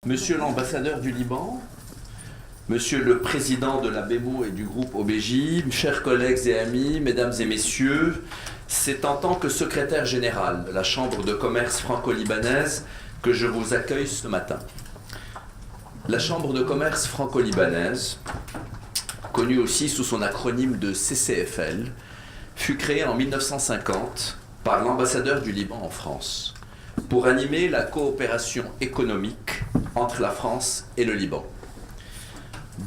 Monsieur l'ambassadeur du Liban, Monsieur le président de la BEMO et du groupe OBJ, chers collègues et amis, mesdames et messieurs, c'est en tant que secrétaire général de la Chambre de commerce franco-libanaise que je vous accueille ce matin. La Chambre de commerce franco-libanaise, connue aussi sous son acronyme de CCFL, fut créée en 1950 par l'ambassadeur du Liban en France pour animer la coopération économique entre la France et le Liban.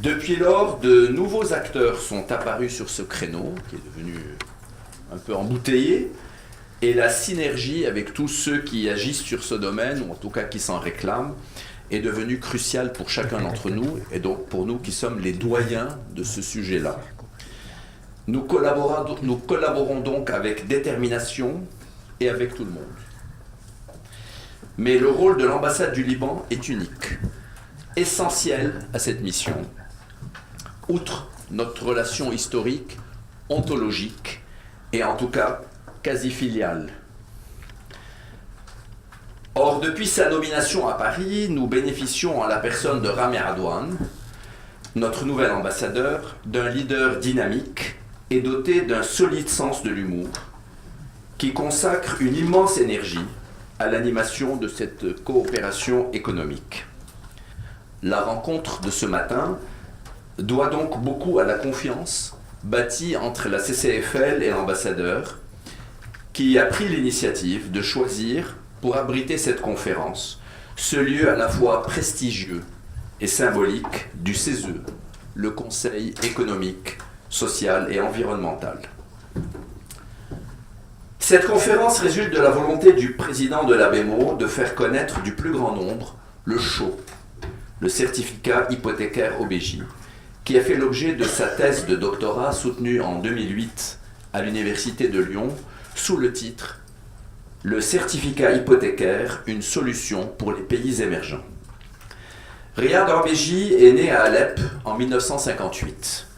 Depuis lors, de nouveaux acteurs sont apparus sur ce créneau, qui est devenu un peu embouteillé, et la synergie avec tous ceux qui agissent sur ce domaine, ou en tout cas qui s'en réclament, est devenue cruciale pour chacun d'entre nous, et donc pour nous qui sommes les doyens de ce sujet-là. Nous collaborons donc avec détermination et avec tout le monde. Mais le rôle de l'ambassade du Liban est unique, essentiel à cette mission. Outre notre relation historique, ontologique et en tout cas quasi filiale. Or, depuis sa nomination à Paris, nous bénéficions en la personne de Rami Adouane, notre nouvel ambassadeur, d'un leader dynamique et doté d'un solide sens de l'humour, qui consacre une immense énergie à l'animation de cette coopération économique. La rencontre de ce matin doit donc beaucoup à la confiance bâtie entre la CCFL et l'ambassadeur, qui a pris l'initiative de choisir, pour abriter cette conférence, ce lieu à la fois prestigieux et symbolique du CESE, le Conseil économique, social et environnemental. Cette conférence résulte de la volonté du président de la BEMO de faire connaître du plus grand nombre le CHO, le certificat hypothécaire OBJ, qui a fait l'objet de sa thèse de doctorat soutenue en 2008 à l'Université de Lyon sous le titre « Le certificat hypothécaire, une solution pour les pays émergents ». Riyad Orbeji est né à Alep en 1958.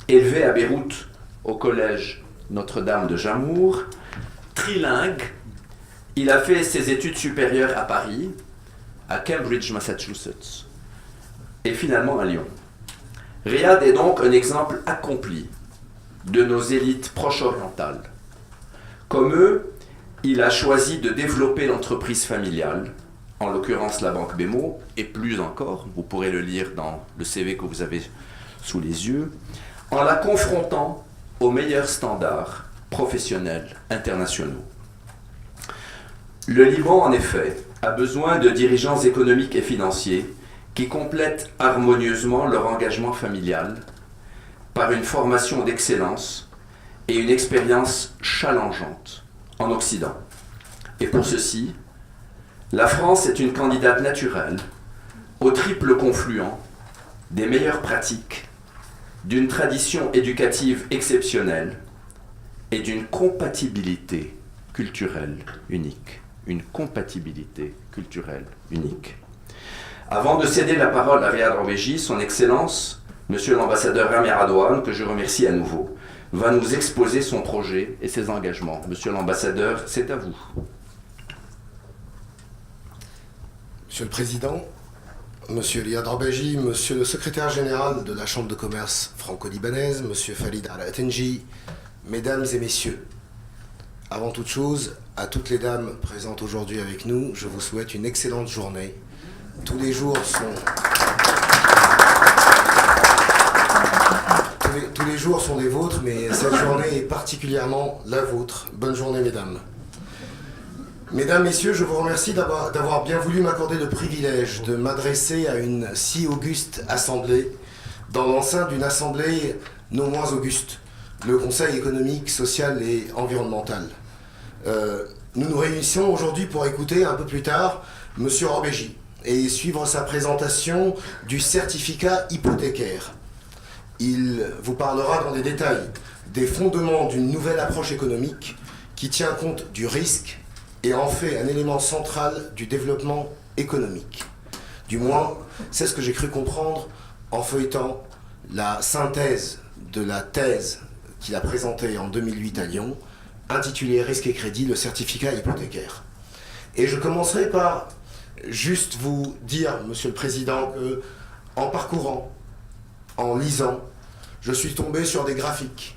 Élevé à Beyrouth au collège Notre-Dame de Jamour, trilingue, il a fait ses études supérieures à Paris, à Cambridge, Massachusetts, et finalement à Lyon. Riyad est donc un exemple accompli de nos élites proche-orientales. Comme eux, il a choisi de développer l'entreprise familiale, en l'occurrence la banque BEMO, et plus encore, vous pourrez le lire dans le CV que vous avez sous les yeux, en la confrontant aux meilleurs standards professionnels internationaux. Le Liban, en effet, a besoin de dirigeants économiques et financiers qui complètent harmonieusement leur engagement familial par une formation d'excellence et une expérience challengeante en Occident. Et pour ceci, la France est une candidate naturelle au triple confluent des meilleures pratiques, d'une tradition éducative exceptionnelle et d'une compatibilité culturelle unique, une compatibilité culturelle unique. Avant de céder la parole à Riyad Robeji, son Excellence, Monsieur l'ambassadeur Rami Radouane, que je remercie à nouveau, va nous exposer son projet et ses engagements. Monsieur l'ambassadeur, c'est à vous. Monsieur le Président, Monsieur Riyad Robeji, Monsieur le Secrétaire Général de la Chambre de Commerce franco-libanaise, Monsieur Falid Al-Atenji, Mesdames et Messieurs, avant toute chose, à toutes les dames présentes aujourd'hui avec nous, je vous souhaite une excellente journée. Tous les jours sont les vôtres, mais cette journée est particulièrement la vôtre. Bonne journée, mesdames. Mesdames, Messieurs, je vous remercie d'avoir bien voulu m'accorder le privilège de m'adresser à une si auguste assemblée, dans l'enceinte d'une assemblée non moins auguste, le Conseil économique, social et environnemental. Nous nous réunissons aujourd'hui pour écouter un peu plus tard M. Robeji et suivre sa présentation du certificat hypothécaire. Il vous parlera dans des détails des fondements d'une nouvelle approche économique qui tient compte du risque et en fait un élément central du développement économique. Du moins, c'est ce que j'ai cru comprendre en feuilletant la synthèse de la thèse qu'il a présentée en 2008 à Lyon, intitulée Risque et crédit, le certificat hypothécaire. Et je commencerai par juste vous dire, Monsieur le Président, que en parcourant, en lisant, je suis tombé sur des graphiques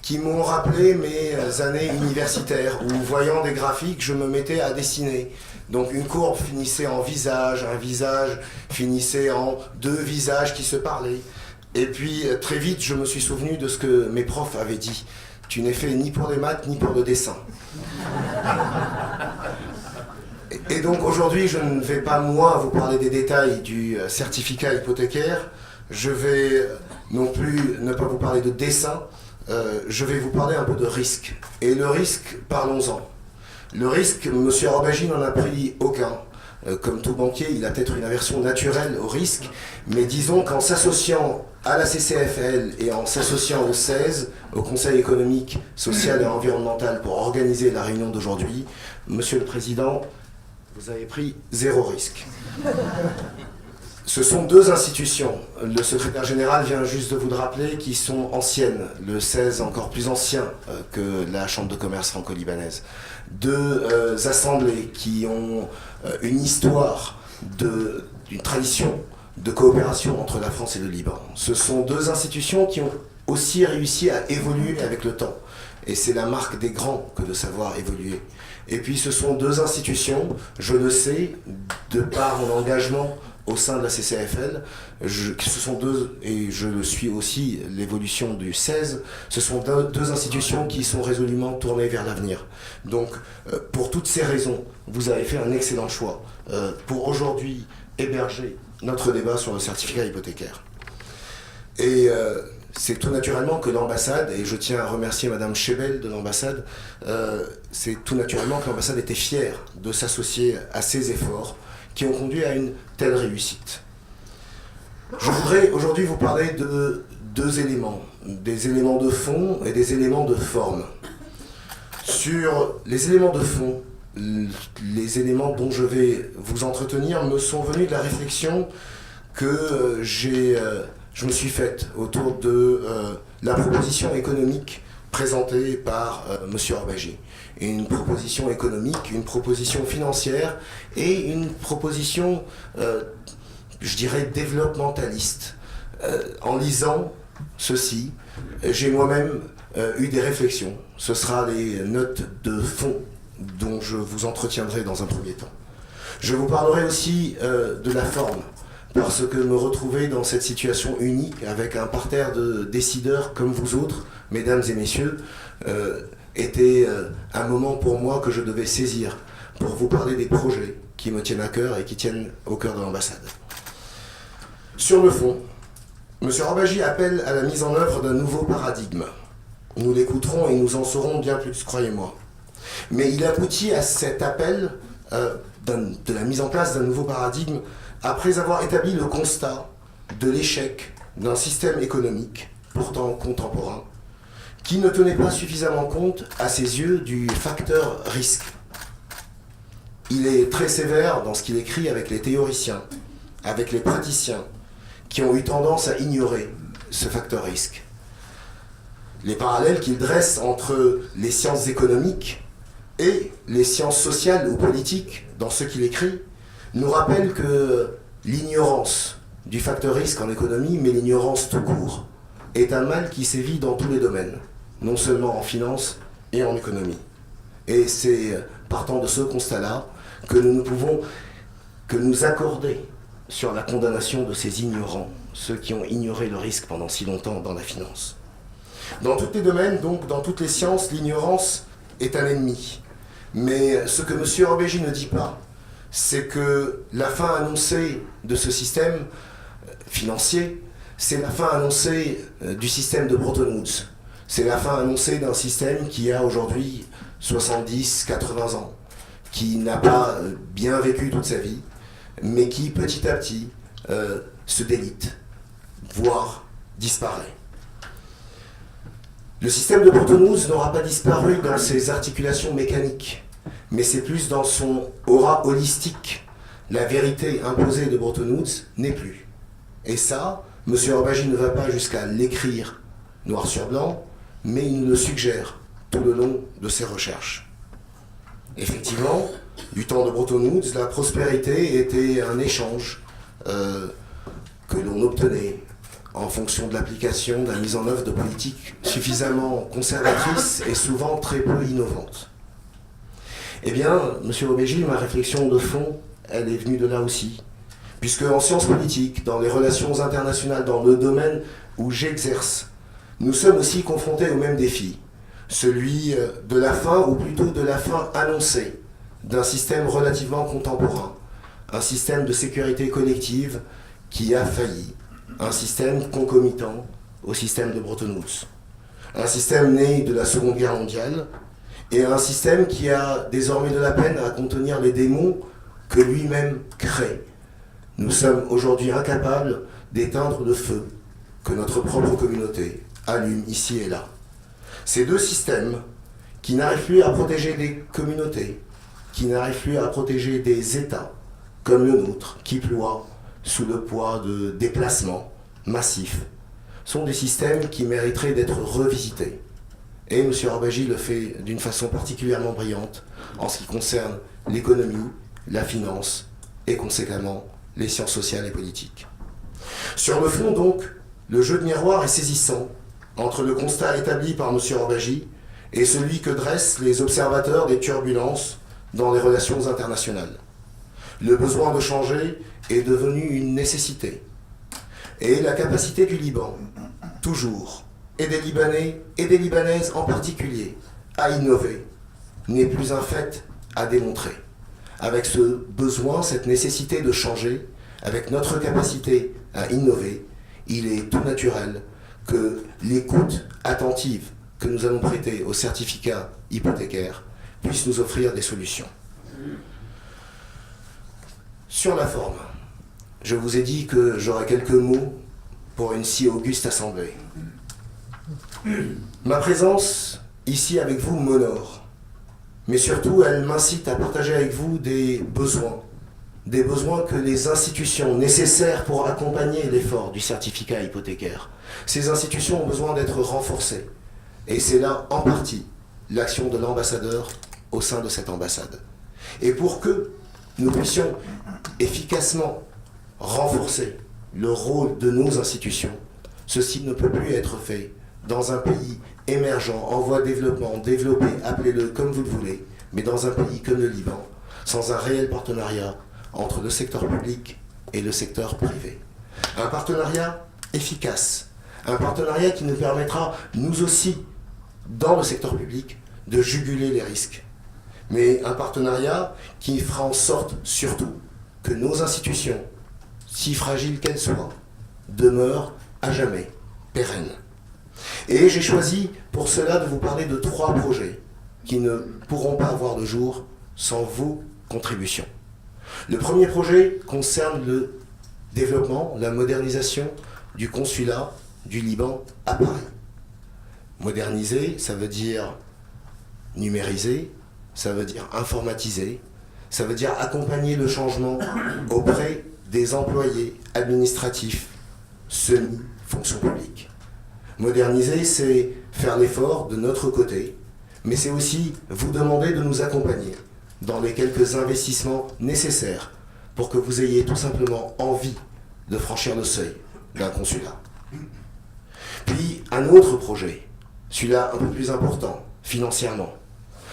qui m'ont rappelé mes années universitaires, où voyant des graphiques, je me mettais à dessiner. Donc une courbe finissait en visage, un visage finissait en deux visages qui se parlaient. Et puis très vite, je me suis souvenu de ce que mes profs avaient dit. Tu n'es fait ni pour les maths, ni pour le dessin. Et donc aujourd'hui, je ne vais pas, moi, vous parler des détails du certificat hypothécaire. Je vais non plus ne pas vous parler de dessin. Je vais vous parler un peu de risque. Et le risque, parlons-en. Le risque, M. Robeji n'en a pris aucun. Comme tout banquier, il a peut-être une aversion naturelle au risque, mais disons qu'en s'associant à la CCFL et en s'associant au 16, au Conseil économique, social et environnemental, pour organiser la réunion d'aujourd'hui, Monsieur le Président, vous avez pris zéro risque. Ce sont deux institutions, le secrétaire général vient juste de vous le rappeler, qui sont anciennes, le 16 encore plus ancien que la Chambre de commerce franco-libanaise. Deux assemblées qui ont une histoire, une tradition de coopération entre la France et le Liban. Ce sont deux institutions qui ont aussi réussi à évoluer avec le temps. Et c'est la marque des grands que de savoir évoluer. Et puis ce sont deux institutions, je le sais, de par mon engagement au sein de la CCFL, ce sont deux, et je le suis aussi, l'évolution du 16, ce sont deux institutions qui sont résolument tournées vers l'avenir. Donc, pour toutes ces raisons, vous avez fait un excellent choix pour aujourd'hui héberger notre débat sur le certificat hypothécaire. Et c'est tout naturellement que l'ambassade, et je tiens à remercier Madame Chebel de l'ambassade, c'est tout naturellement que l'ambassade était fière de s'associer à ces efforts qui ont conduit à une telle réussite. Je voudrais aujourd'hui vous parler de deux éléments, des éléments de fond et des éléments de forme. Sur les éléments de fond, les éléments dont je vais vous entretenir me sont venus de la réflexion que je me suis faite autour de la proposition économique présentée par M. Robeji. Une proposition économique, une proposition financière et une proposition, je dirais, développementaliste. En lisant ceci, j'ai moi-même eu des réflexions. Ce sera les notes de fond dont je vous entretiendrai dans un premier temps. Je vous parlerai aussi de la forme, parce que me retrouver dans cette situation unique avec un parterre de décideurs comme vous autres, mesdames et messieurs, était un moment pour moi que je devais saisir pour vous parler des projets qui me tiennent à cœur et qui tiennent au cœur de l'ambassade. Sur le fond, M. Robeji appelle à la mise en œuvre d'un nouveau paradigme. Nous l'écouterons et nous en saurons bien plus, croyez-moi. Mais il aboutit à cet appel de la mise en place d'un nouveau paradigme après avoir établi le constat de l'échec d'un système économique, pourtant contemporain, qui ne tenait pas suffisamment compte, à ses yeux, du facteur risque. Il est très sévère dans ce qu'il écrit avec les théoriciens, avec les praticiens, qui ont eu tendance à ignorer ce facteur risque. Les parallèles qu'il dresse entre les sciences économiques et les sciences sociales ou politiques, dans ce qu'il écrit, nous rappellent que l'ignorance du facteur risque en économie, mais l'ignorance tout court, est un mal qui sévit dans tous les domaines, non seulement en finance et en économie. Et c'est partant de ce constat-là que nous ne pouvons que nous accorder sur la condamnation de ces ignorants, ceux qui ont ignoré le risque pendant si longtemps dans la finance. Dans tous les domaines, donc dans toutes les sciences, l'ignorance est un ennemi. Mais ce que M. Orbégy ne dit pas, c'est que la fin annoncée de ce système financier, c'est la fin annoncée du système de Bretton Woods. C'est la fin annoncée d'un système qui a aujourd'hui 70, 80 ans, qui n'a pas bien vécu toute sa vie, mais qui petit à petit se délite, voire disparaît. Le système de Bretton Woods n'aura pas disparu dans ses articulations mécaniques, mais c'est plus dans son aura holistique. La vérité imposée de Bretton Woods n'est plus. Et ça, M. Orbégy ne va pas jusqu'à l'écrire noir sur blanc, mais il nous le suggère tout le long de ses recherches. Effectivement, du temps de Bretton Woods, la prospérité était un échange que l'on obtenait en fonction de l'application, de la mise en œuvre de politiques suffisamment conservatrices et souvent très peu innovantes. Eh bien, M. Orbégy, ma réflexion de fond, elle est venue de là aussi. Puisque en sciences politiques, dans les relations internationales, dans le domaine où j'exerce, nous sommes aussi confrontés au même défi. Celui de la fin, ou plutôt de la fin annoncée, d'un système relativement contemporain. Un système de sécurité collective qui a failli. Un système concomitant au système de Bretton Woods. Un système né de la Seconde Guerre mondiale et un système qui a désormais de la peine à contenir les démons que lui-même crée. Nous sommes aujourd'hui incapables d'éteindre le feu que notre propre communauté allume ici et là. Ces deux systèmes qui n'arrivent plus à protéger des communautés, qui n'arrivent plus à protéger des États comme le nôtre, qui ploient sous le poids de déplacements massifs, sont des systèmes qui mériteraient d'être revisités. Et M. Orbégy le fait d'une façon particulièrement brillante en ce qui concerne l'économie, la finance et conséquemment les sciences sociales et politiques. Sur le fond donc, le jeu de miroir est saisissant entre le constat établi par M. Orbégy et celui que dressent les observateurs des turbulences dans les relations internationales. Le besoin de changer est devenu une nécessité. Et la capacité du Liban, toujours, et des Libanais et des Libanaises en particulier, à innover, n'est plus un fait à démontrer. Avec ce besoin, cette nécessité de changer, avec notre capacité à innover, il est tout naturel que l'écoute attentive que nous allons prêter au certificat hypothécaire puisse nous offrir des solutions. Sur la forme, je vous ai dit que j'aurais quelques mots pour une si auguste assemblée. Ma présence ici avec vous m'honore, mais surtout elle m'incite à partager avec vous des besoins que les institutions nécessaires pour accompagner l'effort du certificat hypothécaire. Ces institutions ont besoin d'être renforcées, et c'est là en partie l'action de l'ambassadeur au sein de cette ambassade. Et pour que nous puissions efficacement renforcer le rôle de nos institutions, ceci ne peut plus être fait dans un pays émergent, en voie de développement, développé, appelez-le comme vous le voulez, mais dans un pays comme le Liban, sans un réel partenariat entre le secteur public et le secteur privé. Un partenariat efficace, un partenariat qui nous permettra, nous aussi, dans le secteur public, de juguler les risques. Mais un partenariat qui fera en sorte, surtout, que nos institutions, si fragiles qu'elles soient, demeurent à jamais pérennes. Et j'ai choisi pour cela de vous parler de 3 projets qui ne pourront pas voir le jour sans vos contributions. Le premier projet concerne le développement, la modernisation du consulat du Liban à Paris. Moderniser, ça veut dire numériser, ça veut dire informatiser, ça veut dire accompagner le changement auprès des employés administratifs, semi-fonction publique. Moderniser, c'est faire l'effort de notre côté, mais c'est aussi vous demander de nous accompagner dans les quelques investissements nécessaires pour que vous ayez tout simplement envie de franchir le seuil d'un consulat. Puis un autre projet, celui-là un peu plus important financièrement,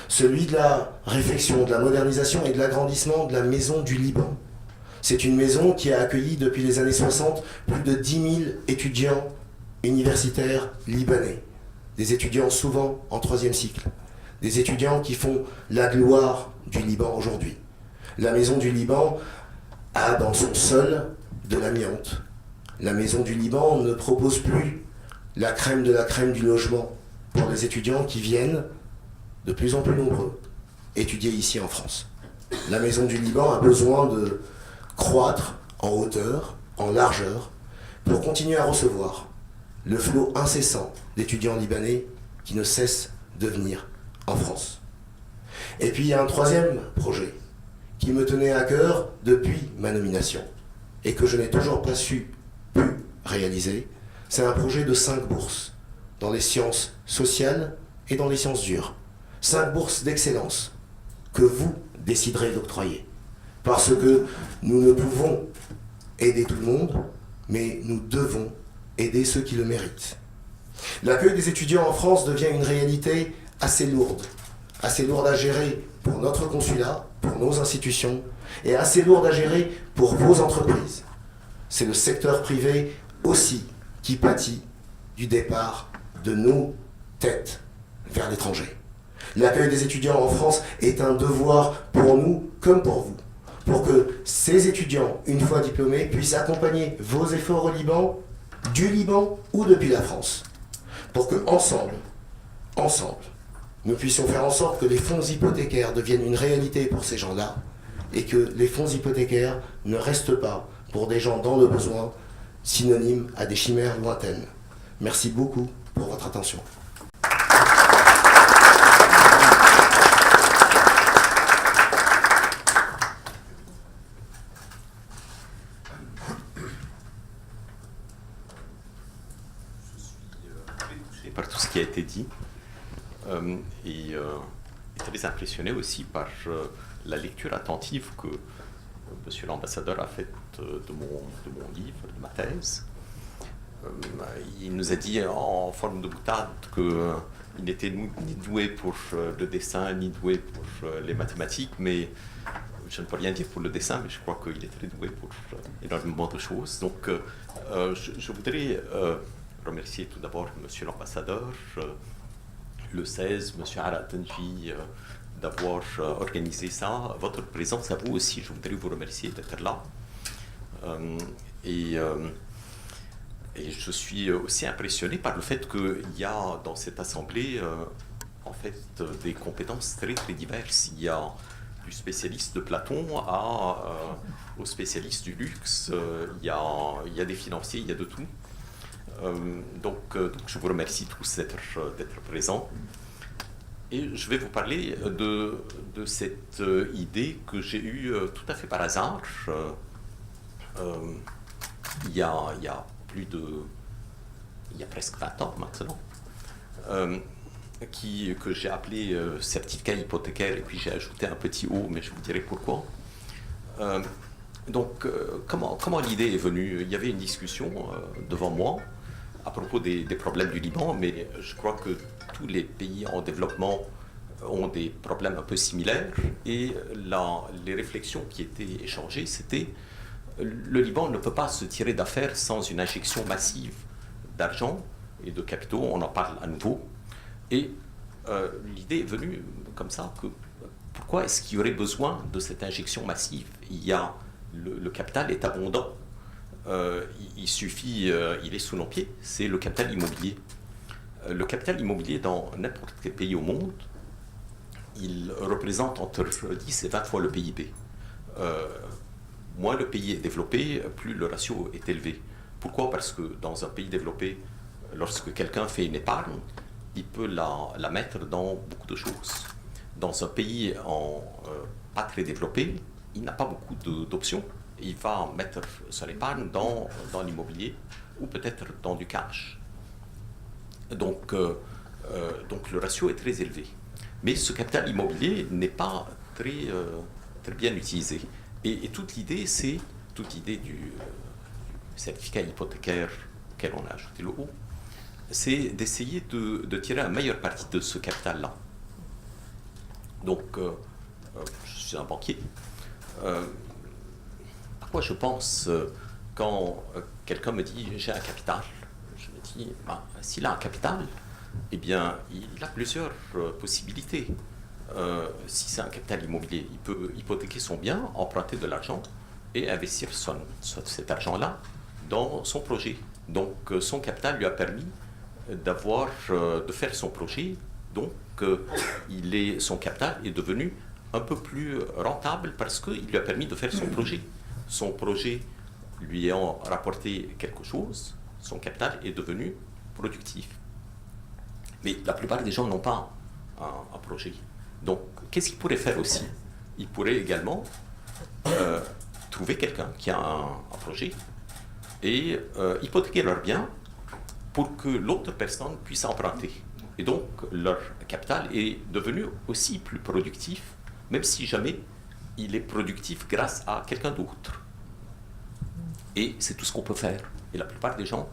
celui de la réfection, de la modernisation et de l'agrandissement de la Maison du Liban. C'est une maison qui a accueilli depuis les années 60 plus de 10 000 étudiants universitaires libanais, des étudiants souvent en 3e cycle, des étudiants qui font la gloire du Liban aujourd'hui. La Maison du Liban a dans son sol de l'amiante. La Maison du Liban ne propose plus la crème de la crème du logement pour les étudiants qui viennent de plus en plus nombreux étudier ici en France. La Maison du Liban a besoin de croître en hauteur, en largeur, pour continuer à recevoir le flot incessant d'étudiants libanais qui ne cessent de venir en France. Et puis il y a un troisième projet qui me tenait à cœur depuis ma nomination et que je n'ai toujours pas pu réaliser. C'est un projet de 5 bourses dans les sciences sociales et dans les sciences dures. 5 bourses d'excellence que vous déciderez d'octroyer. Parce que nous ne pouvons aider tout le monde, mais nous devons aider ceux qui le méritent. L'accueil des étudiants en France devient une réalité assez lourde à gérer pour notre consulat, pour nos institutions, et assez lourde à gérer pour vos entreprises. C'est le secteur privé aussi qui pâtit du départ de nos têtes vers l'étranger. L'accueil des étudiants en France est un devoir pour nous comme pour vous, pour que ces étudiants, une fois diplômés, puissent accompagner vos efforts au Liban, du Liban ou depuis la France, pour que ensemble, nous puissions faire en sorte que les fonds hypothécaires deviennent une réalité pour ces gens-là et que les fonds hypothécaires ne restent pas pour des gens dans le besoin, synonymes à des chimères lointaines. Merci beaucoup pour votre attention. Par tout ce qui a été dit et très impressionné aussi par la lecture attentive que monsieur l'ambassadeur a faite de mon livre, de ma thèse. Il nous a dit en forme de boutade qu'il n'était ni doué pour le dessin, ni doué pour les mathématiques, mais je ne peux rien dire pour le dessin, mais je crois qu'il est très doué pour énormément de choses. Donc je voudrais remercier tout d'abord monsieur l'ambassadeur, le 16, monsieur Arad Tanji, d'avoir organisé ça. Votre présence à vous aussi, je voudrais vous remercier d'être là. Et je suis aussi impressionné par le fait qu'il y a dans cette assemblée en fait des compétences très très diverses. Il y a du spécialiste de Platon au spécialiste du luxe, il y a des financiers, il y a de tout. Donc je vous remercie tous d'être présents. Et je vais vous parler de cette idée que j'ai eue tout à fait par hasard. Il y a presque 20 ans maintenant, que j'ai appelé certificat hypothécaire, et puis j'ai ajouté un petit O, mais je vous dirai pourquoi. Donc, comment l'idée est venue? Il y avait une discussion devant moi à propos des problèmes du Liban, mais je crois que tous les pays en développement ont des problèmes un peu similaires, et les réflexions qui étaient échangées, c'était le Liban ne peut pas se tirer d'affaire sans une injection massive d'argent et de capitaux, on en parle à nouveau, et l'idée est venue comme ça, que pourquoi est-ce qu'il y aurait besoin de cette injection massive? Le capital est abondant, il suffit, il est sous nos pieds, c'est le capital immobilier. Le capital immobilier dans n'importe quel pays au monde, il représente entre 10 et 20 fois le PIB. Moins le pays est développé, plus le ratio est élevé. Pourquoi? Parce que dans un pays développé, lorsque quelqu'un fait une épargne, il peut la mettre dans beaucoup de choses. Dans un pays pas très développé, il n'a pas beaucoup d'options. Il va mettre son épargne dans l'immobilier ou peut-être dans du cash. Donc le ratio est très élevé. Mais ce capital immobilier n'est pas très bien utilisé. Et toute l'idée du certificat hypothécaire auquel on a ajouté le haut, c'est d'essayer de tirer un meilleur parti de ce capital-là. Donc, je suis un banquier. À quoi je pense quand quelqu'un me dit j'ai un capital? Je me dis, s'il a un capital, eh bien, il a plusieurs possibilités. Si c'est un capital immobilier, il peut hypothéquer son bien, emprunter de l'argent et investir cet argent-là dans son projet. Donc, son capital lui a permis de faire son projet. Donc, son capital est devenu un peu plus rentable parce qu'il lui a permis de faire son projet. Son projet lui ayant rapporté quelque chose, son capital est devenu productif. Mais la plupart des gens n'ont pas un projet. Donc, qu'est-ce qu'ils pourraient faire aussi? Ils pourraient également trouver quelqu'un qui a un projet et hypothéquer leur bien pour que l'autre personne puisse emprunter. Et donc, leur capital est devenu aussi plus productif, même si jamais il est productif grâce à quelqu'un d'autre. Et c'est tout ce qu'on peut faire. Et la plupart des gens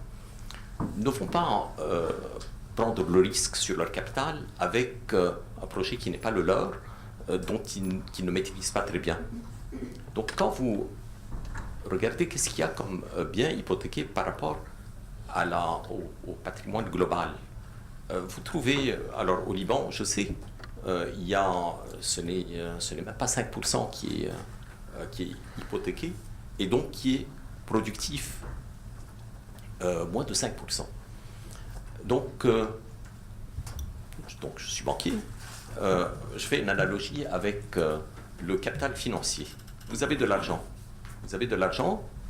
ne vont pas prendre le risque sur leur capital avec un projet qui n'est pas le leur, dont qu'ils ne maîtrisent pas très bien. Donc, quand vous regardez qu'est-ce qu'il y a comme bien hypothéqué par rapport au patrimoine global, vous trouvez, alors au Liban, je sais, ce n'est même pas 5% qui est hypothéqué et donc qui est productif moins de 5%. Donc je suis banquier, je fais une analogie avec le capital financier. Vous avez de l'argent.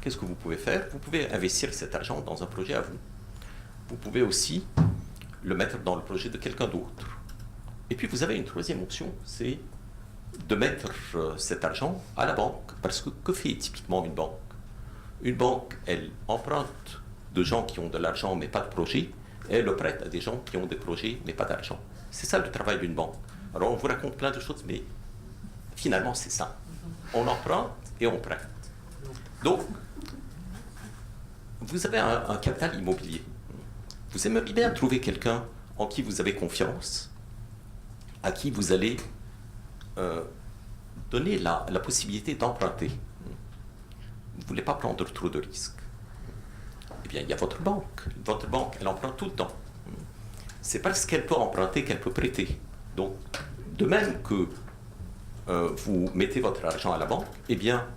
Qu'est-ce que vous pouvez faire? Vous pouvez investir cet argent dans un projet à vous. Vous pouvez aussi le mettre dans le projet de quelqu'un d'autre. Et puis vous avez une troisième option, c'est de mettre cet argent à la banque. Parce que fait typiquement une banque? Une banque, elle emprunte de gens qui ont de l'argent mais pas de projet, et elle le prête à des gens qui ont des projets mais pas d'argent. C'est ça le travail d'une banque. Alors on vous raconte plein de choses, mais finalement c'est ça. On emprunte et on prête. Donc, vous avez un capital immobilier. Vous aimeriez bien trouver quelqu'un en qui vous avez confiance, à qui vous allez donner la possibilité d'emprunter. Vous ne voulez pas prendre trop de risques. Eh bien, il y a votre banque. Votre banque, elle emprunte tout le temps. C'est parce qu'elle peut emprunter qu'elle peut prêter. Donc, de même que vous mettez votre argent à la banque, eh bien,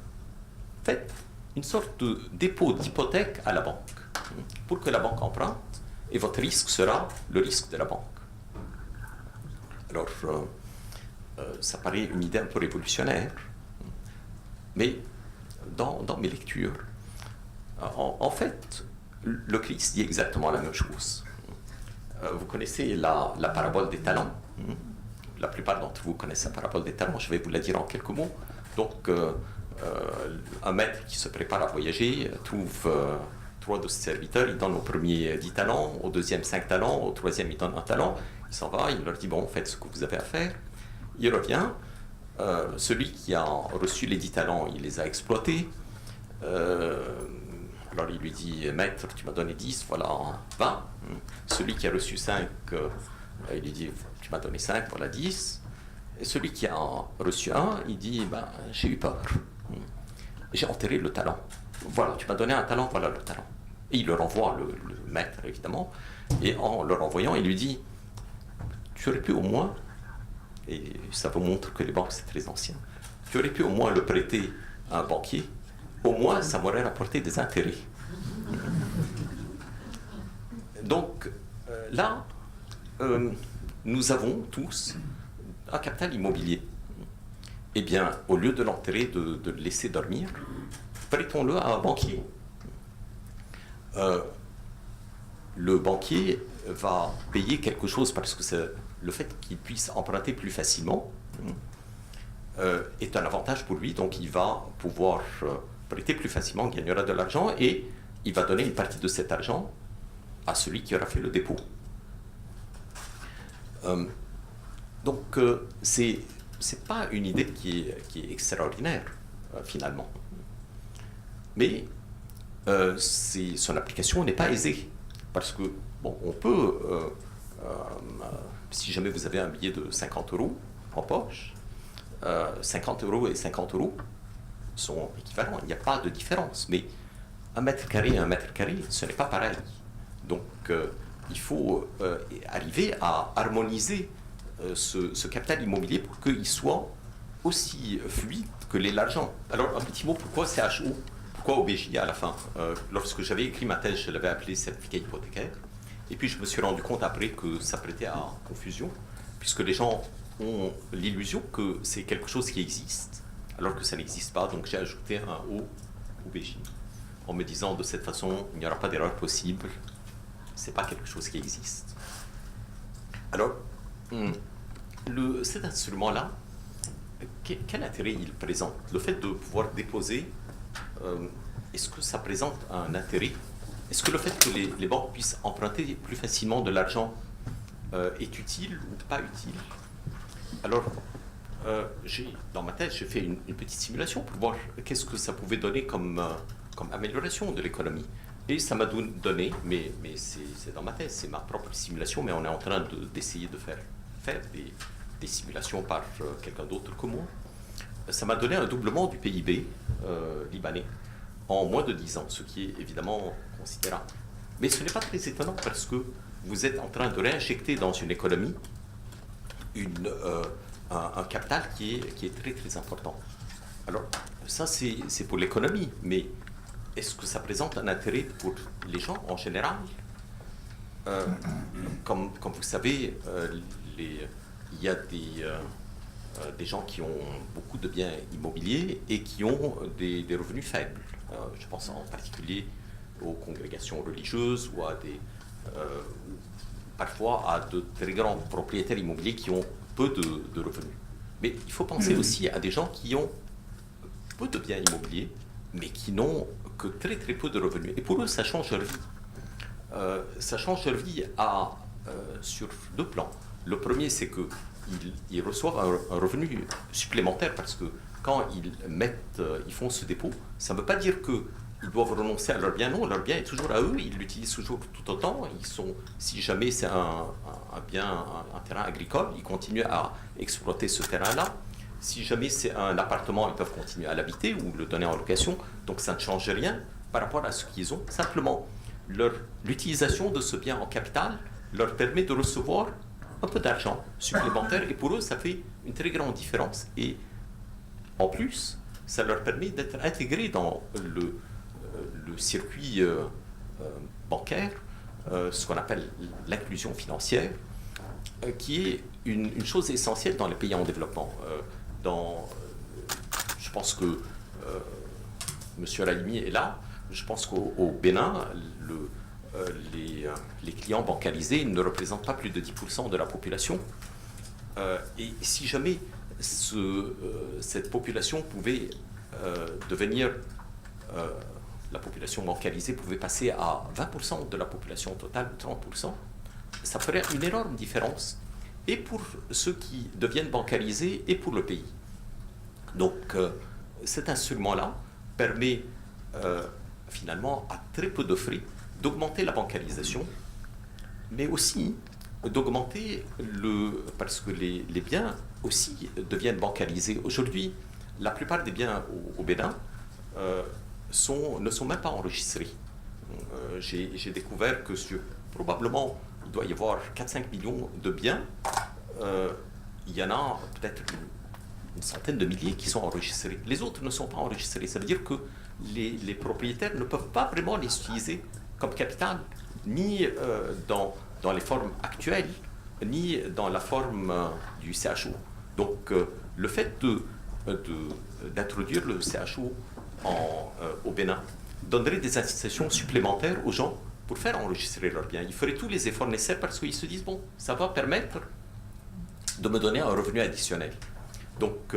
faites une sorte de dépôt d'hypothèque à la banque pour que la banque emprunte et votre risque sera le risque de la banque. Alors, ça paraît une idée un peu révolutionnaire, mais dans mes lectures, en fait, le Christ dit exactement la même chose. Vous connaissez la parabole des talents. La plupart d'entre vous connaissent la parabole des talents, je vais vous la dire en quelques mots. Donc, un maître qui se prépare à voyager trouve 3 de ses serviteurs, il donne au premier 10 talents, au deuxième 5 talents, au troisième il donne 1 talent, il s'en va, il leur dit bon, faites ce que vous avez à faire. Il revient, celui qui a reçu les 10 talents, il les a exploités. Alors il lui dit, maître, tu m'as donné 10, voilà 20. Celui qui a reçu 5, il lui dit, tu m'as donné 5, voilà 10. Et celui qui a reçu 1, il dit, j'ai eu peur. J'ai enterré le talent. Voilà, tu m'as donné un talent, voilà le talent. Et il le renvoie, le maître, évidemment. Et en le renvoyant, il lui dit, tu aurais pu au moins, et ça vous montre que les banques, c'est très ancien, tu aurais pu au moins le prêter à un banquier, au moins ça m'aurait rapporté des intérêts. Donc, là, nous avons tous un capital immobilier. Eh bien, au lieu de l'enterrer, de le laisser dormir, prêtons-le à un banquier. Le banquier va payer quelque chose parce que c'est le fait qu'il puisse emprunter plus facilement est un avantage pour lui, donc il va pouvoir prêter plus facilement, gagnera de l'argent et il va donner une partie de cet argent à celui qui aura fait le dépôt. Donc c'est pas une idée qui est extraordinaire finalement, mais son application n'est pas aisée parce que bon, on peut si jamais vous avez un billet de 50 € en poche, 50 € et 50 € sont équivalents, il n'y a pas de différence, mais 1 mètre carré et 1 mètre carré, ce n'est pas pareil. Donc il faut arriver à harmoniser ce capital immobilier pour qu'il soit aussi fluide que l'est l'argent. Alors un petit mot, pourquoi CHO? Pourquoi OBJ à la fin? Lorsque j'avais écrit ma thèse, je l'avais appelé certificat hypothécaire. Et puis je me suis rendu compte après que ça prêtait à confusion, puisque les gens ont l'illusion que c'est quelque chose qui existe, alors que ça n'existe pas. Donc j'ai ajouté un O, OBJ, en me disant de cette façon, il n'y aura pas d'erreur possible, c'est pas quelque chose qui existe. Alors, cet instrument-là, quel intérêt il présente? Le fait de pouvoir déposer, est-ce que ça présente un intérêt? Est-ce que le fait que les banques puissent emprunter plus facilement de l'argent est utile ou pas utile? Alors, dans ma tête, j'ai fait une petite simulation pour voir qu'est-ce que ça pouvait donner comme amélioration de l'économie. Et ça m'a donné, mais c'est dans ma tête, c'est ma propre simulation, mais on est en train d'essayer de faire des simulations par quelqu'un d'autre que moi. Ça m'a donné un doublement du PIB libanais en moins de 10 ans, ce qui est évidemment considérable. Mais ce n'est pas très étonnant parce que vous êtes en train de réinjecter dans une économie un capital qui est très très important. Alors ça c'est pour l'économie, mais est-ce que ça présente un intérêt pour les gens en général? Comme vous savez, il y a des gens qui ont beaucoup de biens immobiliers et qui ont des revenus faibles. Je pense en particulier aux congrégations religieuses ou parfois à de très grands propriétaires immobiliers qui ont peu de revenus. Mais il faut penser aussi à des gens qui ont peu de biens immobiliers, mais qui n'ont que très très peu de revenus. Et pour eux, ça change leur vie. Ça change leur vie sur deux plans. Le premier, c'est qu'ils reçoivent un revenu supplémentaire parce que quand ils font ce dépôt, ça ne veut pas dire qu'ils doivent renoncer à leur bien. Non, leur bien est toujours à eux, ils l'utilisent toujours tout autant. Si jamais c'est un terrain agricole, ils continuent à exploiter ce terrain-là. Si jamais c'est un appartement, ils peuvent continuer à l'habiter ou le donner en location. Donc ça ne change rien par rapport à ce qu'ils ont. Simplement, l'utilisation de ce bien en capital leur permet de recevoir un peu d'argent supplémentaire. Et pour eux, ça fait une très grande différence. Et en plus, ça leur permet d'être intégrés dans le circuit bancaire, ce qu'on appelle l'inclusion financière, qui est une chose essentielle dans les pays en développement. Je pense que M. Rahimi est là. Je pense qu'au Bénin, les clients bancarisés ne représentent pas plus de 10% de la population. Et si jamais cette population pouvait devenir, la population bancarisée pouvait passer à 20% de la population totale, 30%, ça ferait une énorme différence, et pour ceux qui deviennent bancarisés et pour le pays. Donc cet instrument-là permet finalement à très peu de frais d'augmenter la bancarisation, mais aussi d'augmenter parce que les biens aussi deviennent bancarisés. Aujourd'hui, la plupart des biens au Bénin ne sont même pas enregistrés. J'ai découvert que probablement, il doit y avoir 4-5 millions de biens. Il y en a peut-être une centaine de milliers qui sont enregistrés. Les autres ne sont pas enregistrés. Ça veut dire que les propriétaires ne peuvent pas vraiment les utiliser comme capital, ni dans les formes actuelles, ni dans la forme du CHO. Donc le fait d'introduire le CHO au Bénin donnerait des incitations supplémentaires aux gens pour faire enregistrer leurs biens. Ils feraient tous les efforts nécessaires parce qu'ils se disent, bon, ça va permettre de me donner un revenu additionnel. Donc,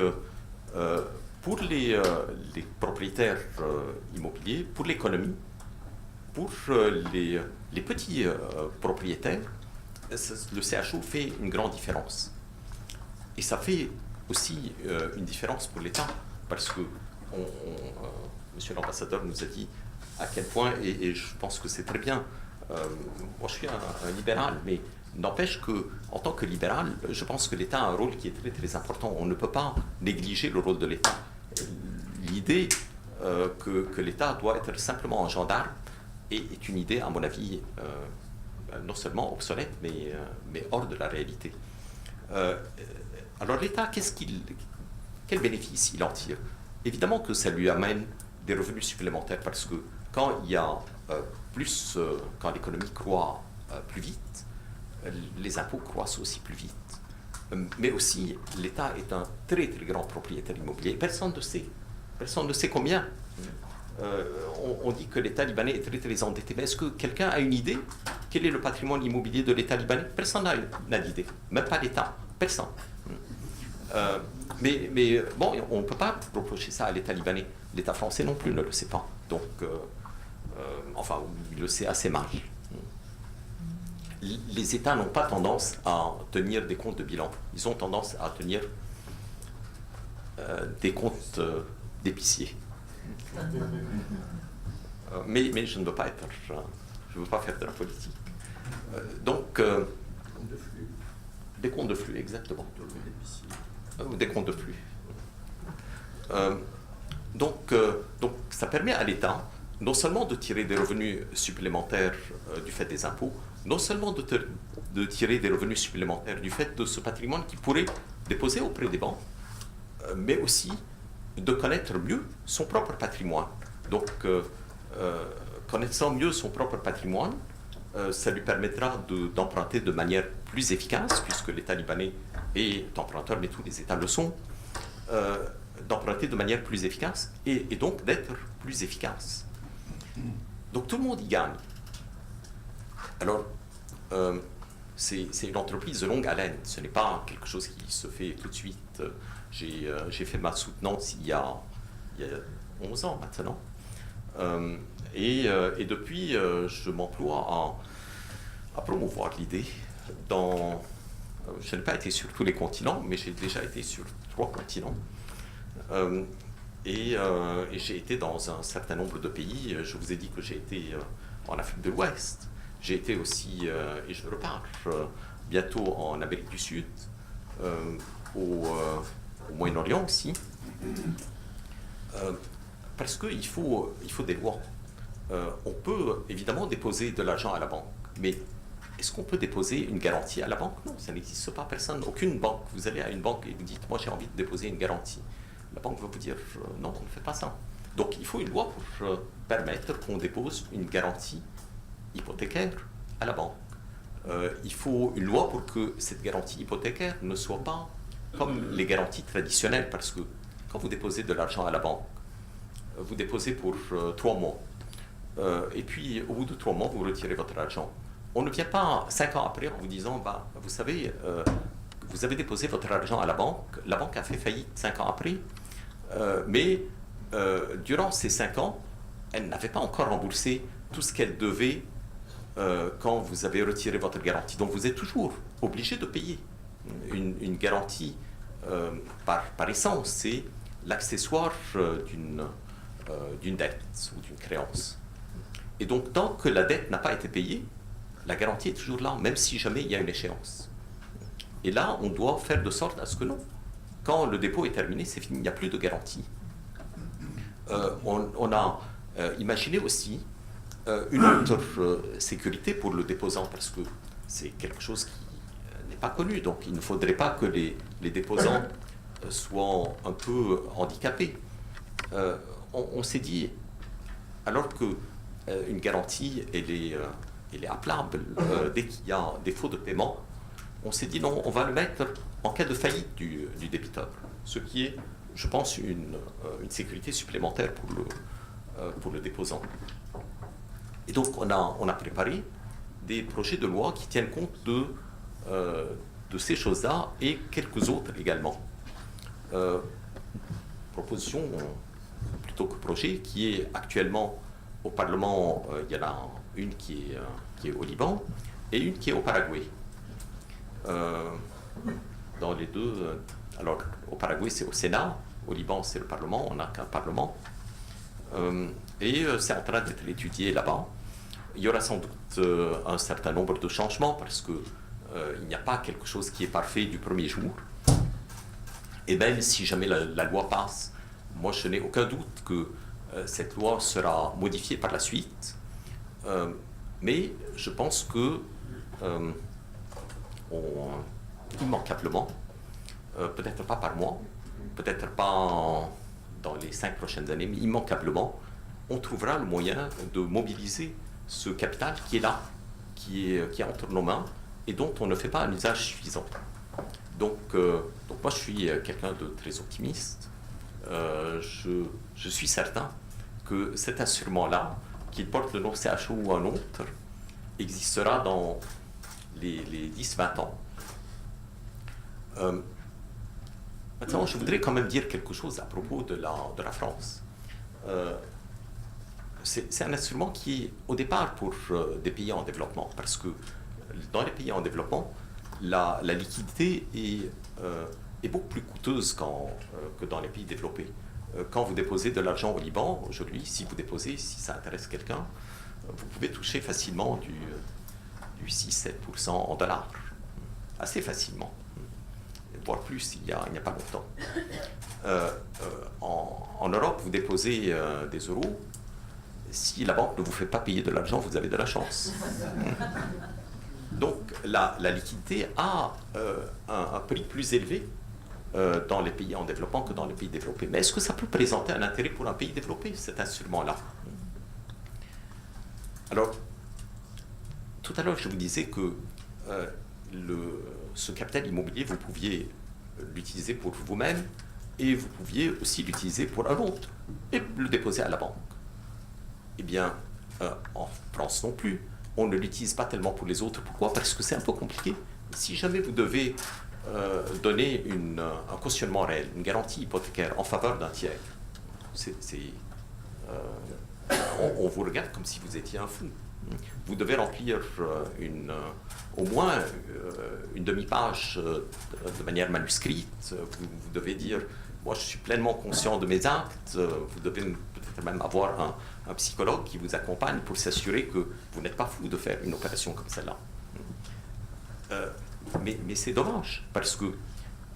pour les propriétaires immobiliers, pour l'économie, pour les petits propriétaires, le CHO fait une grande différence. Et ça fait aussi une différence pour l'État, parce que Monsieur l'ambassadeur nous a dit à quel point, et je pense que c'est très bien, moi je suis un libéral, mais n'empêche qu'en tant que libéral, je pense que l'État a un rôle qui est très très important. On ne peut pas négliger le rôle de l'État. L'idée que l'État doit être simplement un gendarme est une idée, à mon avis, non seulement obsolète, mais hors de la réalité. Alors l'État, quel bénéfice il en tire? Évidemment que ça lui amène des revenus supplémentaires, parce que quand il y a quand l'économie croît plus vite, les impôts croissent aussi plus vite. Mais aussi, l'État est un très très grand propriétaire immobilier. Personne ne sait combien. On dit que l'État libanais est très très endetté. Mais est-ce que quelqu'un a une idée? Quel est le patrimoine immobilier de l'État libanais? Personne n'a d'idée. Même pas l'État. Personne. Mais bon, on ne peut pas reprocher ça à l'État libanais. L'État français non plus ne le sait pas. Donc, enfin, il le sait assez mal. Les États n'ont pas tendance à tenir des comptes de bilan. Ils ont tendance à tenir des comptes d'épicier. Mais je ne veux pas je ne veux pas faire de la politique. Donc, des comptes de flux, exactement. Des comptes de flux. Donc, ça permet à l'État non seulement de tirer des revenus supplémentaires du fait des impôts, non seulement de tirer des revenus supplémentaires du fait de ce patrimoine qu'il pourrait déposer auprès des banques, mais aussi de connaître mieux son propre patrimoine. Donc, connaissant mieux son propre patrimoine, ça lui permettra d'emprunter de manière plus efficace, puisque l'État libanais est emprunteur, mais tous les États le sont, d'emprunter de manière plus efficace et donc d'être plus efficace. Donc tout le monde y gagne. Alors, c'est une entreprise de longue haleine, ce n'est pas quelque chose qui se fait tout de suite. J'ai fait ma soutenance il y a 11 ans maintenant. Et depuis, je m'emploie à promouvoir l'idée. Je n'ai pas été sur tous les continents, mais j'ai déjà été sur 3 continents. Et j'ai été dans un certain nombre de pays. Je vous ai dit que j'ai été en Afrique de l'Ouest. J'ai été aussi, et je repars bientôt en Amérique du Sud, au Moyen-Orient aussi. Parce qu'il faut des lois. On peut évidemment déposer de l'argent à la banque, mais est-ce qu'on peut déposer une garantie à la banque? Non, ça n'existe pas. Personne, aucune banque. Vous allez à une banque et vous dites, moi j'ai envie de déposer une garantie. La banque va vous dire, non, on ne fait pas ça. Donc il faut une loi pour permettre qu'on dépose une garantie hypothécaire à la banque. Il faut une loi pour que cette garantie hypothécaire ne soit pas comme les garanties traditionnelles, parce que quand vous déposez de l'argent à la banque, vous déposez pour 3 mois. Et puis, au bout de 3 mois, vous retirez votre argent. On ne vient pas 5 ans après en vous disant, bah, vous savez, vous avez déposé votre argent à la banque a fait faillite 5 ans après, mais durant ces 5 ans, elle n'avait pas encore remboursé tout ce qu'elle devait quand vous avez retiré votre garantie. Donc vous êtes toujours obligé de payer. Une garantie, par essence, c'est l'accessoire d'une dette ou d'une créance. Et donc, tant que la dette n'a pas été payée, la garantie est toujours là, même si jamais il y a une échéance. Et là, on doit faire de sorte à ce que non. Quand le dépôt est terminé, c'est fini, il n'y a plus de garantie. On a imaginé aussi une autre sécurité pour le déposant, parce que c'est quelque chose qui n'est pas connu. Donc, il ne faudrait pas que les déposants soient un peu handicapés. On s'est dit, alors qu'une garantie, elle est appelable dès qu'il y a un défaut de paiement, on s'est dit non, on va le mettre en cas de faillite du débiteur, ce qui est, je pense, une sécurité supplémentaire pour le déposant. Et donc on a préparé des projets de loi qui tiennent compte de ces choses-là et quelques autres également. Proposition plutôt que projet qui est actuellement au Parlement. Il y en a une qui est au Liban et une qui est au Paraguay. Dans les deux, alors au Paraguay c'est au Sénat, au Liban c'est le Parlement, on n'a qu'un Parlement. Et c'est en train d'être étudié là-bas. Il y aura sans doute un certain nombre de changements parce qu'il n'y a pas quelque chose qui est parfait du premier jour. Et même si jamais la loi passe, moi je n'ai aucun doute que cette loi sera modifiée par la suite. Mais je pense que immanquablement, peut-être pas par mois, peut-être pas dans les 5 prochaines années, mais immanquablement, on trouvera le moyen de mobiliser ce capital qui est là, qui est entre nos mains et dont on ne fait pas un usage suffisant. Donc moi je suis quelqu'un de très optimiste. Je suis certain que cet instrument-là, qu'il porte le nom CHO ou un autre, existera dans les 10-20 ans. Maintenant, je voudrais quand même dire quelque chose à propos de la France. C'est un instrument qui est au départ pour des pays en développement, parce que dans les pays en développement, la liquidité est beaucoup plus coûteuse que dans les pays développés. Quand vous déposez de l'argent au Liban, aujourd'hui, si ça intéresse quelqu'un, vous pouvez toucher facilement du 6-7% en dollars. Assez facilement. Voire plus, il n'y a pas longtemps. En Europe, vous déposez des euros. Si la banque ne vous fait pas payer de l'argent, vous avez de la chance. Donc la liquidité a un prix plus élevé dans les pays en développement que dans les pays développés. Mais est-ce que ça peut présenter un intérêt pour un pays développé, cet instrument-là? Alors, tout à l'heure, je vous disais que ce capital immobilier, vous pouviez l'utiliser pour vous-même et vous pouviez aussi l'utiliser pour un autre et le déposer à la banque. Eh bien, en France non plus, on ne l'utilise pas tellement pour les autres. Pourquoi? Parce que c'est un peu compliqué. Si jamais vous devez donner un cautionnement réel, une garantie hypothécaire en faveur d'un tiers, on vous regarde comme si vous étiez un fou. Vous devez remplir au moins une demi-page de manière manuscrite. Vous devez dire, moi je suis pleinement conscient de mes actes. Vous devez peut-être même avoir un psychologue qui vous accompagne pour s'assurer que vous n'êtes pas fou de faire une opération comme celle-là. Mais c'est dommage, parce que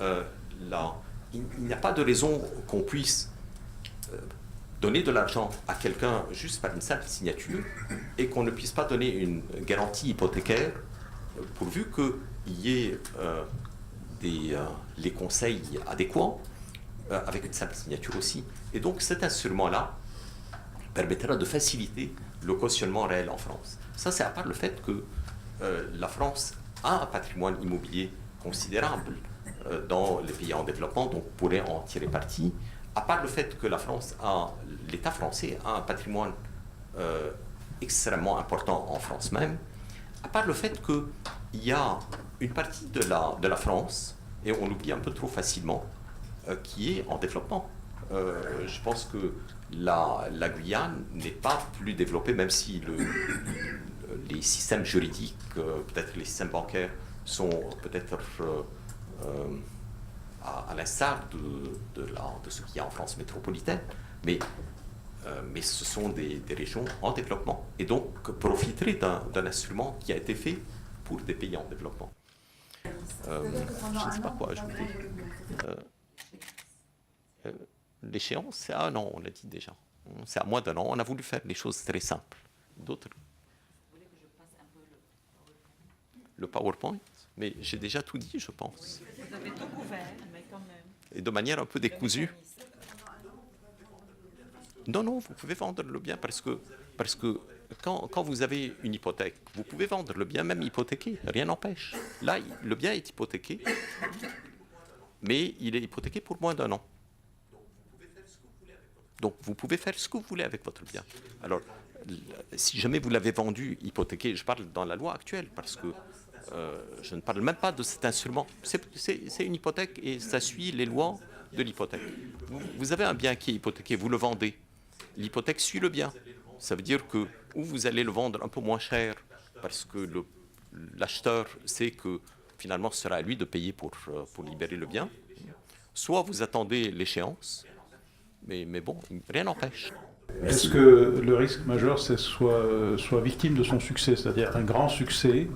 il n'y a pas de raison qu'on puisse donner de l'argent à quelqu'un juste par une simple signature et qu'on ne puisse pas donner une garantie hypothécaire pourvu qu'il y ait les conseils adéquats avec une simple signature aussi. Et donc cet instrument-là permettra de faciliter le cautionnement réel en France. Ça, c'est à part le fait que la France a un patrimoine immobilier considérable dans les pays en développement, donc pourrait en tirer parti. À part le fait que l'État français a un patrimoine extrêmement important en France même, à part le fait qu'il y a une partie de la France, et on l'oublie un peu trop facilement, qui est en développement. Je pense que la Guyane n'est pas plus développée, même si les systèmes juridiques, peut-être les systèmes bancaires, sont peut-être à l'instar de ce qu'il y a en France métropolitaine, mais ce sont des régions en développement, et donc profiteraient d'un instrument qui a été fait pour des pays en développement. Je ne sais pas quoi ajouter. L'échéance, c'est un an, on l'a dit déjà. C'est à moins d'un an. On a voulu faire des choses très simples. D'autres? Vous voulez que je passe un peu le PowerPoint? Mais j'ai déjà tout dit, je pense. Vous avez tout couvert, mais quand même. Et de manière un peu décousue. Non, vous pouvez vendre le bien parce que quand vous avez une hypothèque, vous pouvez vendre le bien même hypothéqué, rien n'empêche. Là, le bien est hypothéqué, mais il est hypothéqué pour moins d'un an. Donc vous pouvez faire ce que vous voulez avec votre bien. Alors, si jamais vous l'avez vendu hypothéqué, je parle dans la loi actuelle, parce que je ne parle même pas de cet instrument. C'est une hypothèque et ça suit les lois de l'hypothèque. Vous avez un bien qui est hypothéqué, vous le vendez. L'hypothèque suit le bien. Ça veut dire que ou vous allez le vendre un peu moins cher, parce que l'acheteur sait que finalement ce sera à lui de payer pour libérer le bien, soit vous attendez l'échéance, mais bon, rien n'empêche. Est-ce que le risque majeur, c'est soit victime de son succès, c'est-à-dire un grand succès,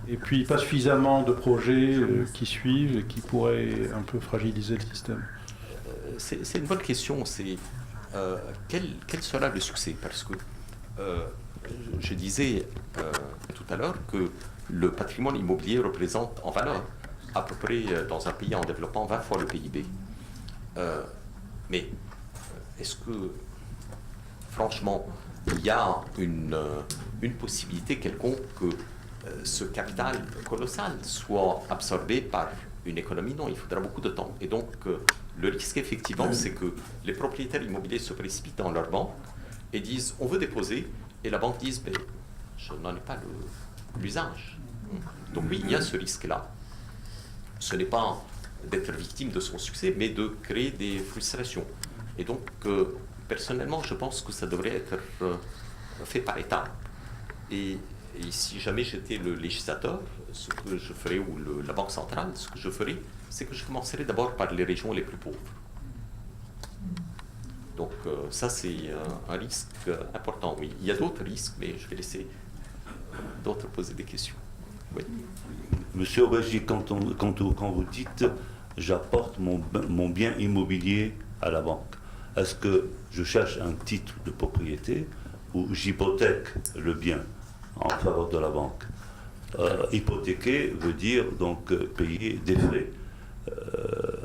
et puis pas suffisamment de projets qui suivent et qui pourraient un peu fragiliser le système? C'est une bonne question. C'est quel sera le succès? Parce que je disais tout à l'heure que le patrimoine immobilier représente en valeur à peu près dans un pays en développement 20 fois le PIB. Mais est-ce que franchement il y a une possibilité quelconque que ce capital colossal soit absorbé par une économie? Non, il faudra beaucoup de temps. Et donc le risque effectivement c'est que les propriétaires immobiliers se précipitent dans leur banque et disent on veut déposer, et la banque dit ben, je n'en ai pas l'usage. Donc oui, il y a ce risque-là. Ce n'est pas d'être victime de son succès, mais de créer des frustrations. Et donc, personnellement, je pense que ça devrait être fait par étapes. Et si jamais j'étais le législateur, ce que je ferais, ou la Banque centrale, ce que je ferais, c'est que je commencerais d'abord par les régions les plus pauvres. Donc ça, c'est un risque important, oui. Il y a d'autres risques, mais je vais laisser d'autres poser des questions. Oui. Monsieur Aubergy, quand vous dites « j'apporte mon bien immobilier à la banque », est-ce que je cherche un titre de propriété ou j'hypothèque le bien en faveur de la banque? Hypothéquer veut dire donc payer des frais.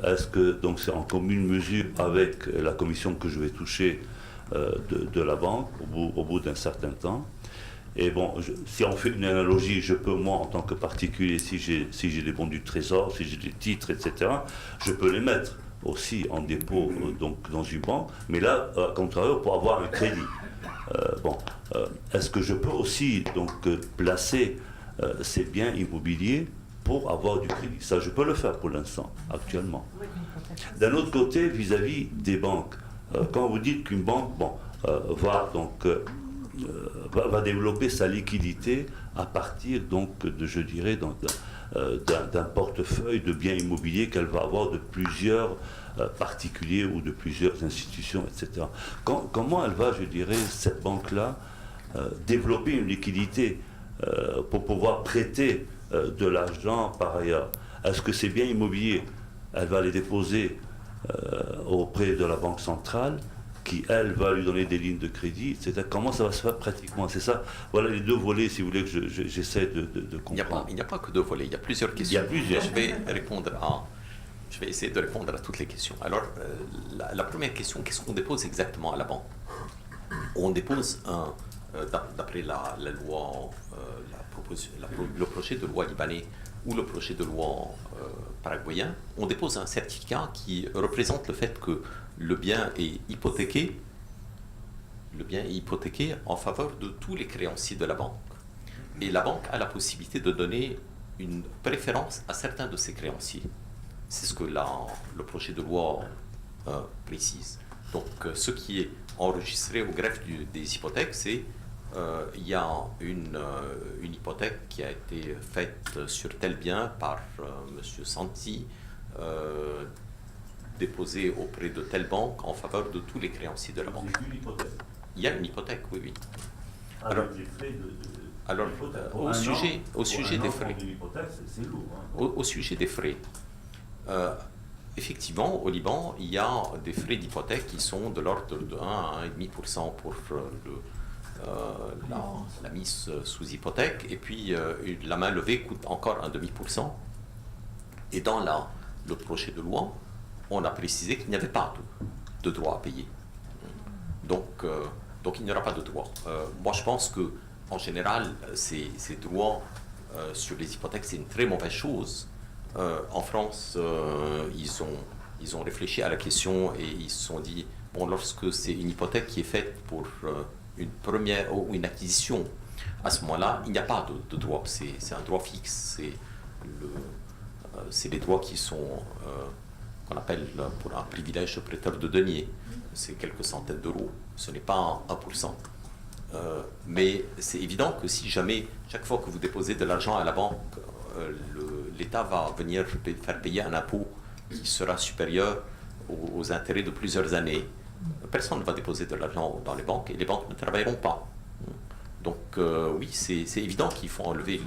Est-ce que donc c'est en commune mesure avec la commission que je vais toucher de la banque au bout d'un certain temps? Et bon, si on fait une analogie, je peux, moi, en tant que particulier, si j'ai des bons du trésor, si j'ai des titres, etc., je peux les mettre aussi en dépôt donc, dans une banque, mais là, à contrario, pour avoir un crédit. Est-ce que je peux aussi donc, placer ces biens immobiliers pour avoir du crédit? Ça, je peux le faire pour l'instant, actuellement. D'un autre côté, vis-à-vis des banques, quand vous dites qu'une banque va donc... va développer sa liquidité à partir donc de, je dirais, d'un portefeuille de biens immobiliers qu'elle va avoir de plusieurs particuliers ou de plusieurs institutions, etc. Comment elle va, je dirais, cette banque-là, développer une liquidité pour pouvoir prêter de l'argent par ailleurs? Est-ce que ces biens immobiliers, elle va les déposer auprès de la Banque centrale, qui, elle, va lui donner des lignes de crédit, etc. Comment ça va se faire pratiquement? C'est ça, voilà les deux volets, si vous voulez, que j'essaie de comprendre. Il n'y a pas que deux volets, il y a plusieurs questions. Il y a plusieurs. Je vais essayer de répondre à toutes les questions. Alors, la première question, qu'est-ce qu'on dépose exactement à la banque? On dépose, d'après la loi, le projet de loi libanais ou le projet de loi paraguayen, on dépose un certificat qui représente le fait que le bien est hypothéqué en faveur de tous les créanciers de la banque. Et la banque a la possibilité de donner une préférence à certains de ses créanciers. C'est ce que le projet de loi précise. Donc, ce qui est enregistré au greffe des hypothèques, c'est il y a une hypothèque qui a été faite sur tel bien par M. Santi, déposée auprès de telle banque en faveur de tous les créanciers de la banque. Il y a une hypothèque, oui. Alors, au sujet des frais. Au sujet des frais. Effectivement, au Liban, il y a des frais d'hypothèque qui sont de l'ordre de 1 à 1,5% pour la mise sous hypothèque, et puis la main levée coûte encore 0,5%. Et dans le projet de loi, on a précisé qu'il n'y avait pas de droit à payer. Donc il n'y aura pas de droit. Moi, je pense que en général, ces droits sur les hypothèques, c'est une très mauvaise chose. En France, ils ont réfléchi à la question et ils se sont dit, bon, lorsque c'est une hypothèque qui est faite pour une première ou une acquisition, à ce moment-là, il n'y a pas de droit. C'est un droit fixe. C'est les droits qui sont, qu'on appelle pour un privilège de prêteur de deniers. C'est quelques centaines d'euros. Ce n'est pas 1%. Mais c'est évident que si jamais, chaque fois que vous déposez de l'argent à la banque, l'État va venir faire payer un impôt qui sera supérieur aux intérêts de plusieurs années, personne ne va déposer de l'argent dans les banques et les banques ne travailleront pas. Donc oui, c'est évident qu'il faut enlever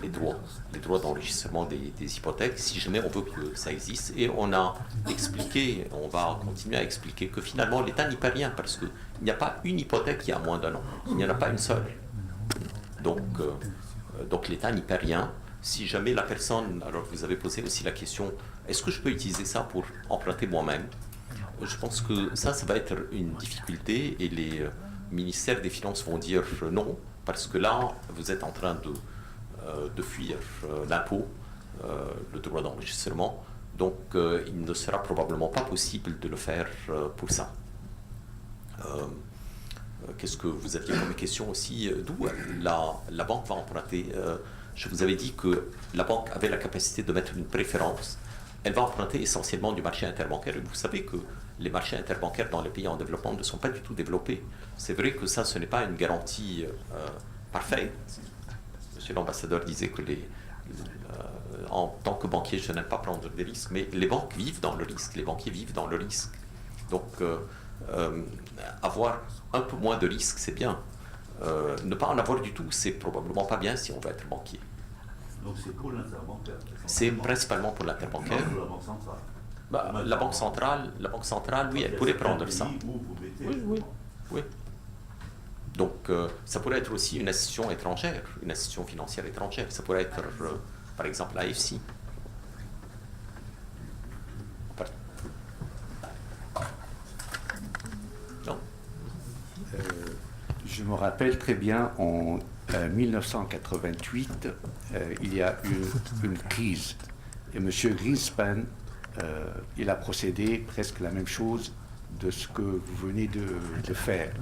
les droits d'enregistrement des hypothèques si jamais on veut que ça existe. Et on a expliqué, on va continuer à expliquer que finalement l'État n'y perd rien parce qu'il n'y a pas une hypothèque qui a moins d'un an. Il n'y en a pas une seule. Donc l'État n'y perd rien. Si jamais la personne, alors vous avez posé aussi la question, est-ce que je peux utiliser ça pour emprunter moi-même? Je pense que ça va être une difficulté et les ministères des Finances vont dire non, parce que là, vous êtes en train de fuir l'impôt, le droit d'enregistrement, donc il ne sera probablement pas possible de le faire pour ça. Qu'est-ce que vous aviez comme question aussi? D'où la banque va emprunter? Je vous avais dit que la banque avait la capacité de mettre une préférence. Elle va emprunter essentiellement du marché interbancaire. Et vous savez que les marchés interbancaires dans les pays en développement ne sont pas du tout développés. C'est vrai que ça, ce n'est pas une garantie parfaite. Monsieur l'ambassadeur disait que en tant que banquier, je n'aime pas prendre des risques, mais les banques vivent dans le risque, les banquiers vivent dans le risque. Donc, avoir un peu moins de risques, c'est bien. Ne pas en avoir du tout, c'est probablement pas bien si on veut être banquier. Donc c'est pour l'interbancaire? C'est principalement pour l'interbancaire. Pour la Banque centrale? La banque centrale, oui, elle pourrait prendre ça. Oui. Donc ça pourrait être aussi une institution étrangère, une institution financière étrangère. Ça pourrait être, par exemple, l'AFC. Non. Je me rappelle très bien, en 1988, il y a eu une crise. Et M. Greenspan, il a procédé presque la même chose de ce que vous venez de faire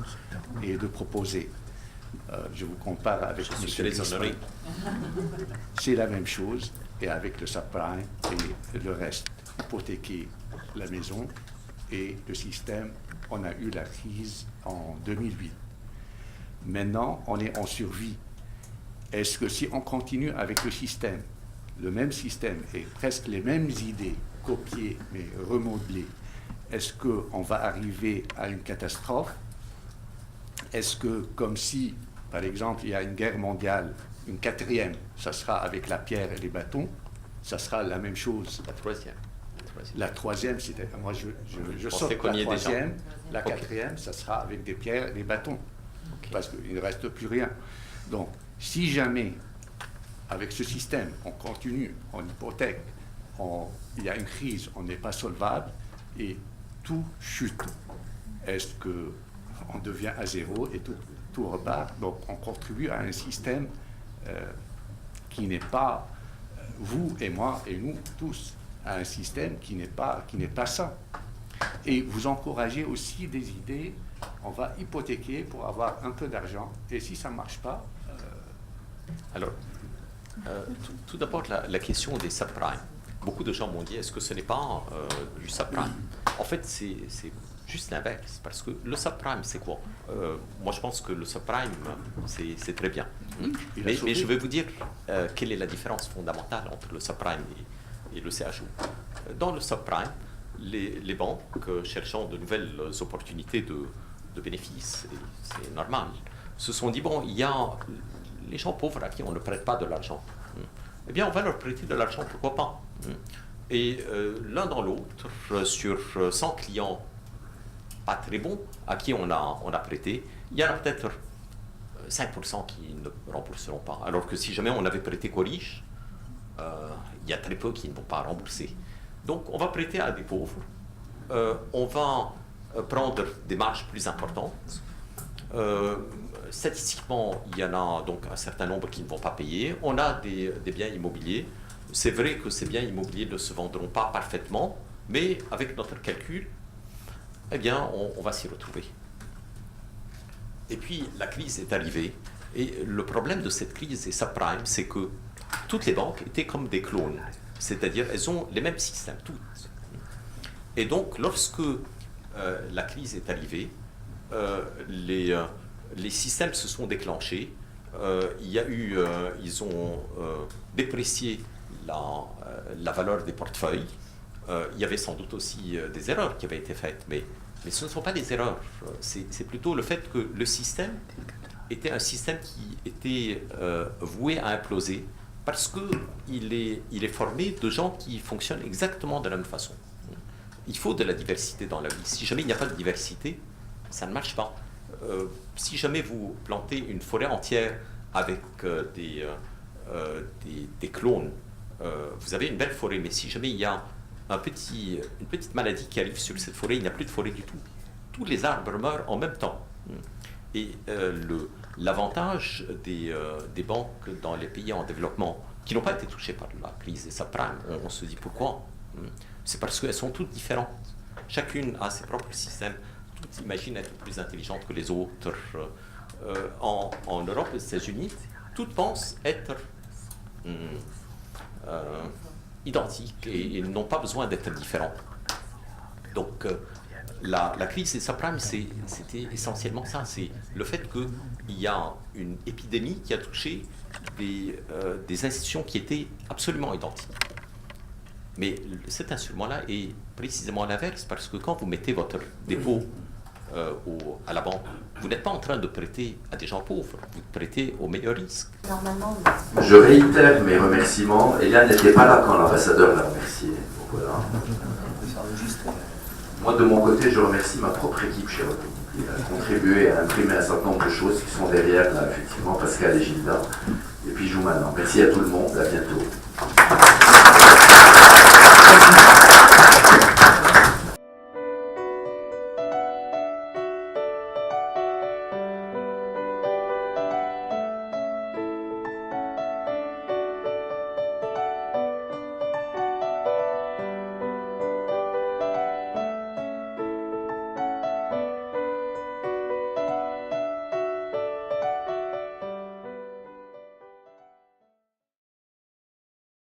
et de proposer. Je vous compare avec M. Greenspan. C'est la même chose, et avec le subprime et le reste. Hypothéquer la maison et le système, on a eu la crise en 2008. Maintenant, on est en survie. Est-ce que si on continue avec le même système et presque les mêmes idées, copiées mais remodelées, est-ce qu'on va arriver à une catastrophe? Est-ce que, comme si, par exemple, il y a une guerre mondiale, une quatrième, ça sera avec la pierre et les bâtons, ça sera la même chose? La troisième. La troisième, c'était... Moi, je saute la troisième. La quatrième, ça sera avec des pierres et des bâtons. Parce qu'il ne reste plus rien. Donc, si jamais, avec ce système, on continue, on hypothèque, il y a une crise, on n'est pas solvable, et tout chute, est-ce qu'on devient à zéro et tout repart? Donc, on contribue à un système qui n'est pas, vous et moi et nous tous, à un système qui n'est pas sain. Et vous encouragez aussi des idées. On va hypothéquer pour avoir un peu d'argent, et si ça ne marche pas... Alors, tout d'abord, la question des subprimes. Beaucoup de gens m'ont dit, est-ce que ce n'est pas du subprime? En fait, c'est juste l'inverse, parce que le subprime, c'est quoi? Moi, je pense que le subprime, c'est très bien. Mais je vais vous dire quelle est la différence fondamentale entre le subprime et le CHO. Dans le subprime, les banques cherchant de nouvelles opportunités de bénéfices, et c'est normal, se sont dit, bon, il y a les gens pauvres à qui on ne prête pas de l'argent. Eh bien, on va leur prêter de l'argent, pourquoi pas? Et l'un dans l'autre, sur 100 clients pas très bons à qui on a prêté, il y en a peut-être 5% qui ne rembourseront pas. Alors que si jamais on avait prêté qu'aux riches, il y a très peu qui ne vont pas rembourser. Donc, on va prêter à des pauvres. On va prendre des marges plus importantes. Statistiquement, il y en a donc un certain nombre qui ne vont pas payer. On a des biens immobiliers. C'est vrai que ces biens immobiliers ne se vendront pas parfaitement, mais avec notre calcul, eh bien, on va s'y retrouver. Et puis la crise est arrivée. Et le problème de cette crise des subprimes, c'est que toutes les banques étaient comme des clones. C'est-à-dire, elles ont les mêmes systèmes, toutes. Et donc, lorsque la crise est arrivée, les systèmes se sont déclenchés. Ils ont déprécié la valeur des portefeuilles. Il y avait sans doute aussi des erreurs qui avaient été faites, mais ce ne sont pas des erreurs. C'est plutôt le fait que le système était un système qui était voué à imploser parce qu'il est formé de gens qui fonctionnent exactement de la même façon. Il faut de la diversité dans la vie. Si jamais il n'y a pas de diversité, ça ne marche pas. Si jamais vous plantez une forêt entière avec des clones, vous avez une belle forêt, mais si jamais il y a une petite maladie qui arrive sur cette forêt, il n'y a plus de forêt du tout. Tous les arbres meurent en même temps. Et l'avantage des banques dans les pays en développement, qui n'ont pas été touchés par la crise des subprimes, on se dit pourquoi? C'est parce qu'elles sont toutes différentes. Chacune a ses propres systèmes. Toutes imaginent être plus intelligentes que les autres. En Europe et aux États-Unis, toutes pensent être identiques et n'ont pas besoin d'être différentes. Donc, la crise des subprimes, c'était essentiellement ça. C'est le fait qu'il y a une épidémie qui a touché des institutions qui étaient absolument identiques. Mais cet instrument-là est précisément l'inverse, parce que quand vous mettez votre dépôt à la banque, vous n'êtes pas en train de prêter à des gens pauvres, vous prêtez au meilleur risque. Normalement, je réitère mes remerciements. Eliane n'était pas là quand l'ambassadeur l'a remercié. Voilà. Moi, de mon côté, je remercie ma propre équipe chez Renault, qui a contribué à imprimer un certain nombre de choses qui sont derrière, là, effectivement, Pascal et Gilda. Et puis, je vous maintenant. Merci à tout le monde, à bientôt.